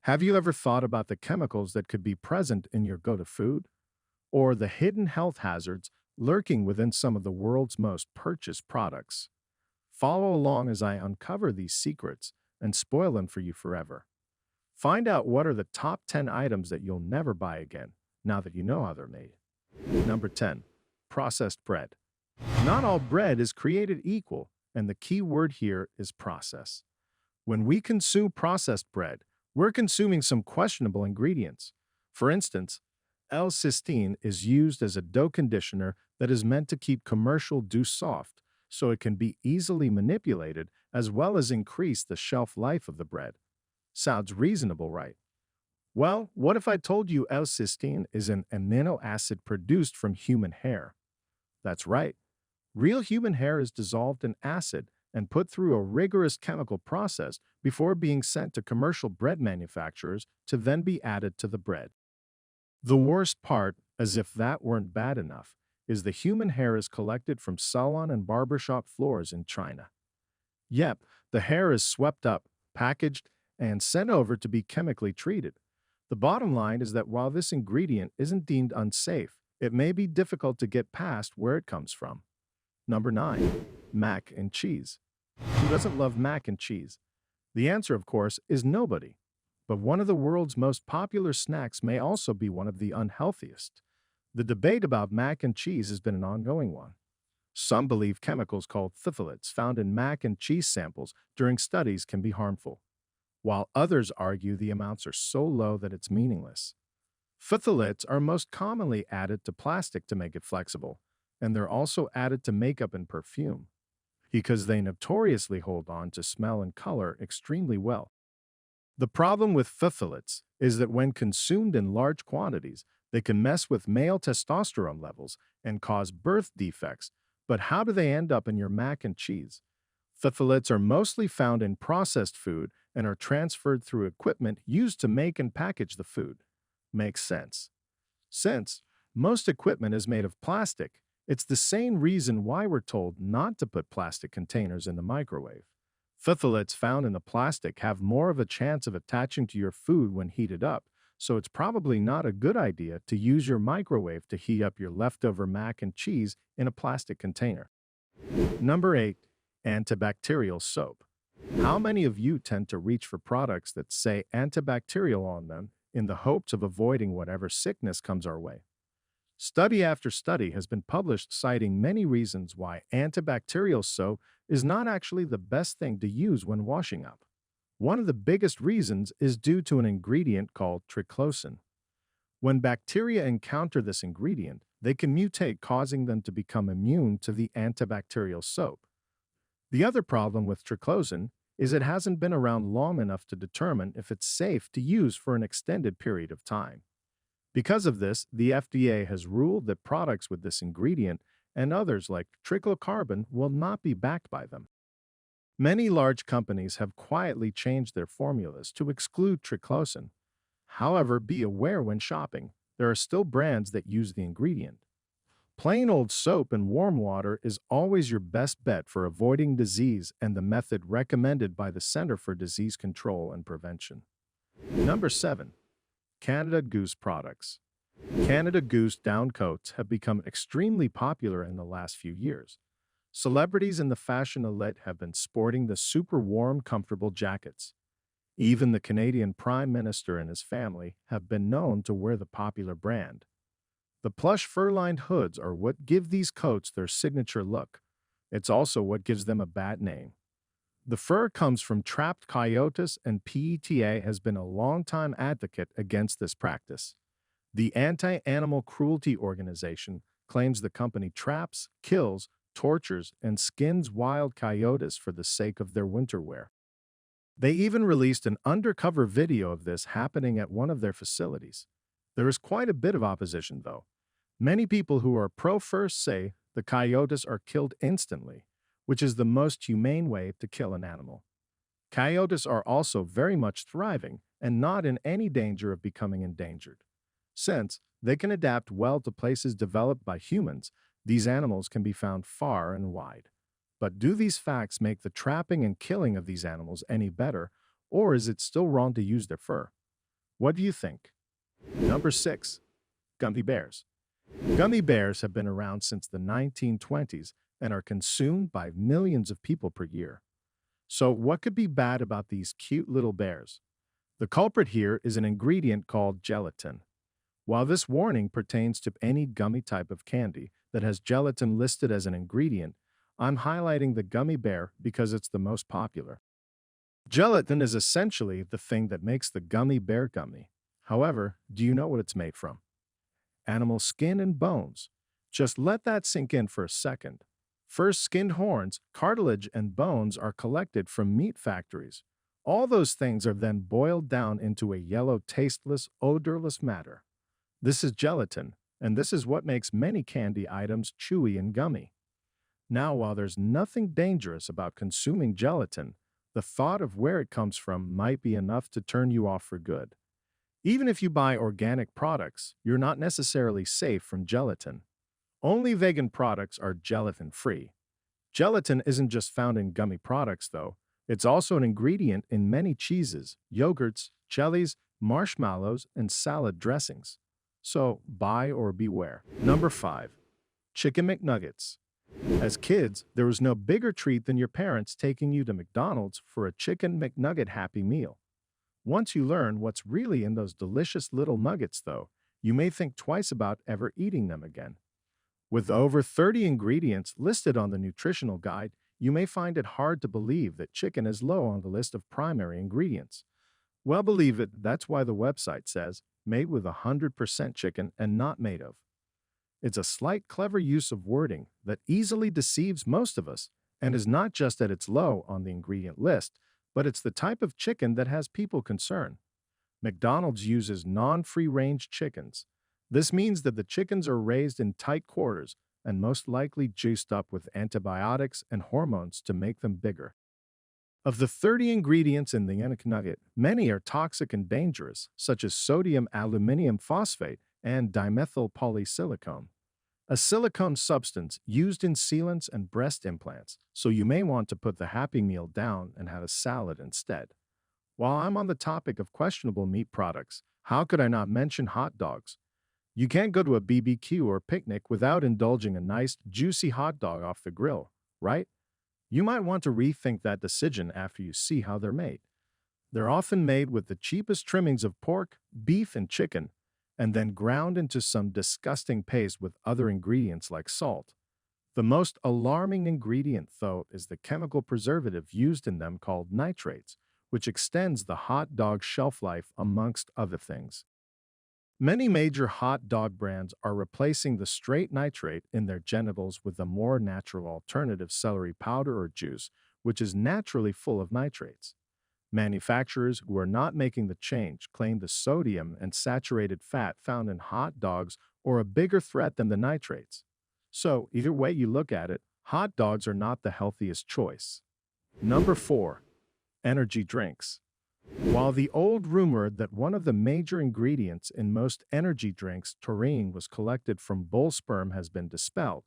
Have you ever thought about the chemicals that could be present in your go-to food? Or the hidden health hazards lurking within some of the world's most purchased products? Follow along as I uncover these secrets and spoil them for you forever. Find out what are the top 10 items that you'll never buy again, now that you know how they're made. Number 10. Processed bread. Not all bread is created equal, and the key word here is process. When we consume processed bread, we're consuming some questionable ingredients. For instance, L-cysteine is used as a dough conditioner that is meant to keep commercial dough soft, so it can be easily manipulated as well as increase the shelf life of the bread. Sounds reasonable, right? Well, what if I told you L-cysteine is an amino acid produced from human hair? That's right. Real human hair is dissolved in acid and put through a rigorous chemical process before being sent to commercial bread manufacturers to then be added to the bread. The worst part, as if that weren't bad enough, is the human hair is collected from salon and barbershop floors in China. Yep, the hair is swept up, packaged, and sent over to be chemically treated. The bottom line is that while this ingredient isn't deemed unsafe, it may be difficult to get past where it comes from. Number 9. Mac and cheese. Who doesn't love mac and cheese? The answer, of course, is nobody. But one of the world's most popular snacks may also be one of the unhealthiest. The debate about mac and cheese has been an ongoing one. Some believe chemicals called phthalates found in mac and cheese samples during studies can be harmful, while others argue the amounts are so low that it's meaningless. Phthalates are most commonly added to plastic to make it flexible, and they're also added to makeup and perfume, because they notoriously hold on to smell and color extremely well. The problem with phthalates is that when consumed in large quantities, they can mess with male testosterone levels and cause birth defects. But how do they end up in your mac and cheese? Phthalates are mostly found in processed food and are transferred through equipment used to make and package the food. Makes sense. Since most equipment is made of plastic, it's the same reason why we're told not to put plastic containers in the microwave. Phthalates found in the plastic have more of a chance of attaching to your food when heated up, so it's probably not a good idea to use your microwave to heat up your leftover mac and cheese in a plastic container. Number 8. Antibacterial soap. How many of you tend to reach for products that say antibacterial on them in the hopes of avoiding whatever sickness comes our way? Study after study has been published citing many reasons why antibacterial soap is not actually the best thing to use when washing up. One of the biggest reasons is due to an ingredient called triclosan. When bacteria encounter this ingredient, they can mutate, causing them to become immune to the antibacterial soap. The other problem with triclosan is it hasn't been around long enough to determine if it's safe to use for an extended period of time. Because of this, the FDA has ruled that products with this ingredient and others like triclocarbon will not be backed by them. Many large companies have quietly changed their formulas to exclude triclosan. However, be aware when shopping, there are still brands that use the ingredient. Plain old soap and warm water is always your best bet for avoiding disease and the method recommended by the Center for Disease Control and Prevention. Number 7. Canada Goose products. Canada Goose down coats have become extremely popular in the last few years. Celebrities in the fashion elite have been sporting the super warm, comfortable jackets. Even the Canadian Prime Minister and his family have been known to wear the popular brand. The plush fur-lined hoods are what give these coats their signature look. It's also what gives them a bad name. The fur comes from trapped coyotes, and PETA has been a longtime advocate against this practice. The Anti-Animal Cruelty Organization claims the company traps, kills, tortures, and skins wild coyotes for the sake of their winter wear. They even released an undercover video of this happening at one of their facilities. There is quite a bit of opposition, though. Many people who are pro-fur say the coyotes are killed instantly, which is the most humane way to kill an animal. Coyotes are also very much thriving and not in any danger of becoming endangered. Since they can adapt well to places developed by humans, these animals can be found far and wide. But do these facts make the trapping and killing of these animals any better, or is it still wrong to use their fur? What do you think? Number 6. Gummy bears. Gummy bears have been around since the 1920s and are consumed by millions of people per year. So, what could be bad about these cute little bears? The culprit here is an ingredient called gelatin. While this warning pertains to any gummy type of candy that has gelatin listed as an ingredient, I'm highlighting the gummy bear because it's the most popular. Gelatin is essentially the thing that makes the gummy bear gummy. However, do you know what it's made from? Animal skin and bones. Just let that sink in for a second. First, skinned horns, cartilage, and bones are collected from meat factories. All those things are then boiled down into a yellow, tasteless, odorless matter. This is gelatin, and this is what makes many candy items chewy and gummy. Now, while there's nothing dangerous about consuming gelatin, the thought of where it comes from might be enough to turn you off for good. Even if you buy organic products, you're not necessarily safe from gelatin. Only vegan products are gelatin free. Gelatin isn't just found in gummy products, though. It's also an ingredient in many cheeses, yogurts, jellies, marshmallows, and salad dressings. So buy or beware. Number 5. Chicken McNuggets. As kids, there was no bigger treat than your parents taking you to McDonald's for a Chicken McNugget Happy Meal. Once you learn what's really in those delicious little nuggets, though, you may think twice about ever eating them again. With over 30 ingredients listed on the nutritional guide, you may find it hard to believe that chicken is low on the list of primary ingredients. Well, believe it, that's why the website says made with 100% chicken and not made of. It's a slight clever use of wording that easily deceives most of us, and is not just that it's low on the ingredient list, but it's the type of chicken that has people concerned. McDonald's uses non-free range chickens. This means that the chickens are raised in tight quarters and most likely juiced up with antibiotics and hormones to make them bigger. Of the 30 ingredients in the nugget, many are toxic and dangerous, such as sodium aluminium phosphate and dimethyl polysilicone, a silicone substance used in sealants and breast implants, so you may want to put the Happy Meal down and have a salad instead. While I'm on the topic of questionable meat products, how could I not mention hot dogs? You can't go to a BBQ or picnic without indulging a nice, juicy hot dog off the grill, right? You might want to rethink that decision after you see how they're made. They're often made with the cheapest trimmings of pork, beef, and chicken, and then ground into some disgusting paste with other ingredients like salt. The most alarming ingredient, though, is the chemical preservative used in them called nitrates, which extends the hot dog shelf life amongst other things. Many major hot dog brands are replacing the straight nitrate in their genitals with a more natural alternative, celery powder or juice, which is naturally full of nitrates. Manufacturers who are not making the change claim the sodium and saturated fat found in hot dogs are a bigger threat than the nitrates. So, either way you look at it, hot dogs are not the healthiest choice. Number 4. Energy drinks. While the old rumor that one of the major ingredients in most energy drinks, taurine, was collected from bull sperm has been dispelled,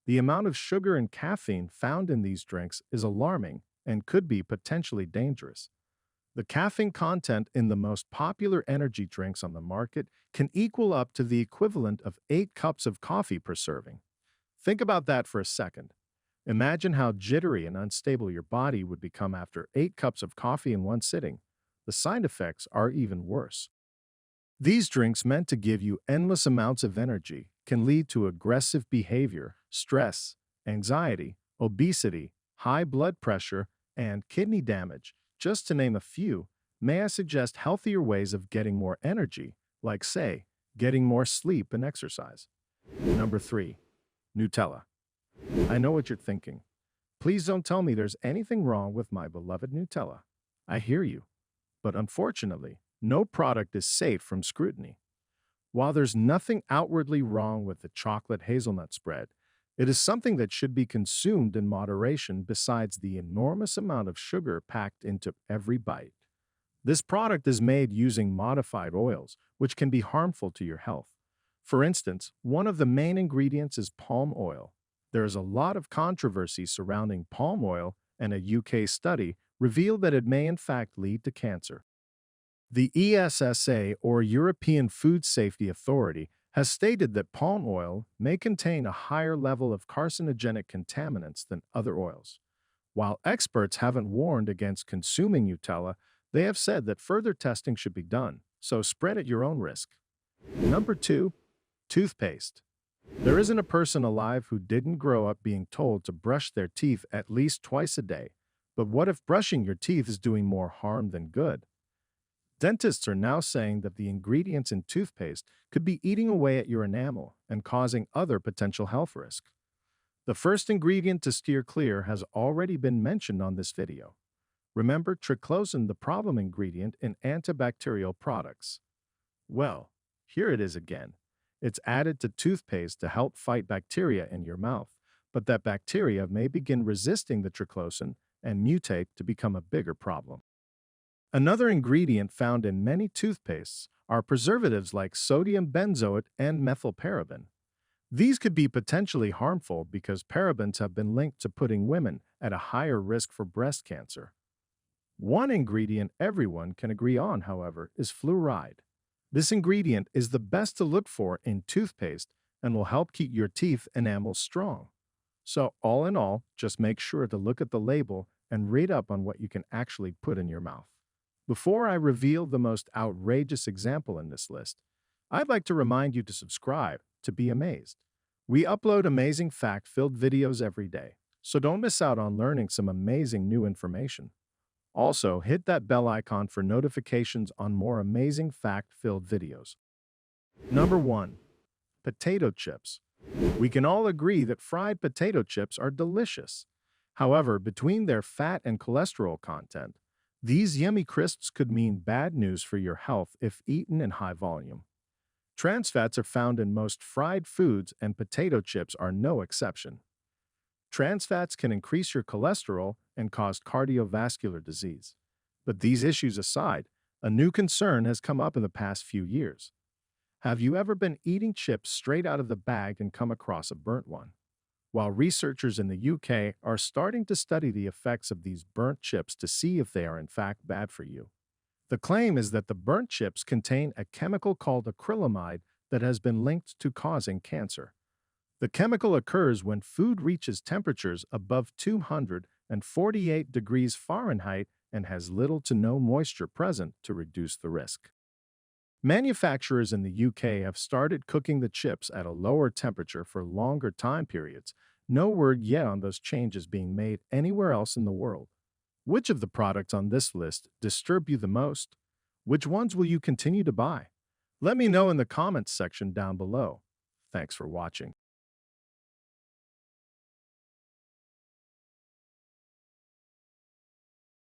the amount of sugar and caffeine found in these drinks is alarming and could be potentially dangerous. The caffeine content in the most popular energy drinks on the market can equal up to the equivalent of 8 cups of coffee per serving. Think about that for a second. Imagine how jittery and unstable your body would become after 8 cups of coffee in one sitting. The side effects are even worse. These drinks, meant to give you endless amounts of energy, can lead to aggressive behavior, stress, anxiety, obesity, high blood pressure, and kidney damage, just to name a few. May I suggest healthier ways of getting more energy, like, say, getting more sleep and exercise? Number 3. Nutella. I know what you're thinking. Please don't tell me there's anything wrong with my beloved Nutella. I hear you. But unfortunately, no product is safe from scrutiny. While there's nothing outwardly wrong with the chocolate hazelnut spread, it is something that should be consumed in moderation besides the enormous amount of sugar packed into every bite. This product is made using modified oils, which can be harmful to your health. For instance, one of the main ingredients is palm oil. There is a lot of controversy surrounding palm oil, and a UK study revealed that it may in fact lead to cancer. The ESSA, or European Food Safety Authority, has stated that palm oil may contain a higher level of carcinogenic contaminants than other oils. While experts haven't warned against consuming Nutella, they have said that further testing should be done, so spread at your own risk. Number 2, toothpaste. There isn't a person alive who didn't grow up being told to brush their teeth at least twice a day. But what if brushing your teeth is doing more harm than good? Dentists are now saying that the ingredients in toothpaste could be eating away at your enamel and causing other potential health risks. The first ingredient to steer clear has already been mentioned on this video. Remember triclosan, the problem ingredient in antibacterial products? Well, here it is again. It's added to toothpaste to help fight bacteria in your mouth, but that bacteria may begin resisting the triclosan and mutate to become a bigger problem. Another ingredient found in many toothpastes are preservatives like sodium benzoate and methylparaben. These could be potentially harmful because parabens have been linked to putting women at a higher risk for breast cancer. One ingredient everyone can agree on, however, is fluoride. This ingredient is the best to look for in toothpaste and will help keep your teeth enamels strong. So, all in all, just make sure to look at the label and read up on what you can actually put in your mouth. Before I reveal the most outrageous example in this list, I'd like to remind you to subscribe to be amazed. We upload amazing fact-filled videos every day, so don't miss out on learning some amazing new information. Also, hit that bell icon for notifications on more amazing fact-filled videos. Number 1. Potato chips. We can all agree that fried potato chips are delicious. However, between their fat and cholesterol content, these yummy crisps could mean bad news for your health if eaten in high volume. Trans fats are found in most fried foods, and potato chips are no exception. Trans fats can increase your cholesterol and cause cardiovascular disease. But these issues aside, a new concern has come up in the past few years. Have you ever been eating chips straight out of the bag and come across a burnt one? While researchers in the UK are starting to study the effects of these burnt chips to see if they are in fact bad for you. The claim is that the burnt chips contain a chemical called acrylamide that has been linked to causing cancer. The chemical occurs when food reaches temperatures above 248 degrees Fahrenheit and has little to no moisture present to reduce the risk. Manufacturers in the UK have started cooking the chips at a lower temperature for longer time periods. No word yet on those changes being made anywhere else in the world. Which of the products on this list disturb you the most? Which ones will you continue to buy? Let me know in the comments section down below. Thanks for watching.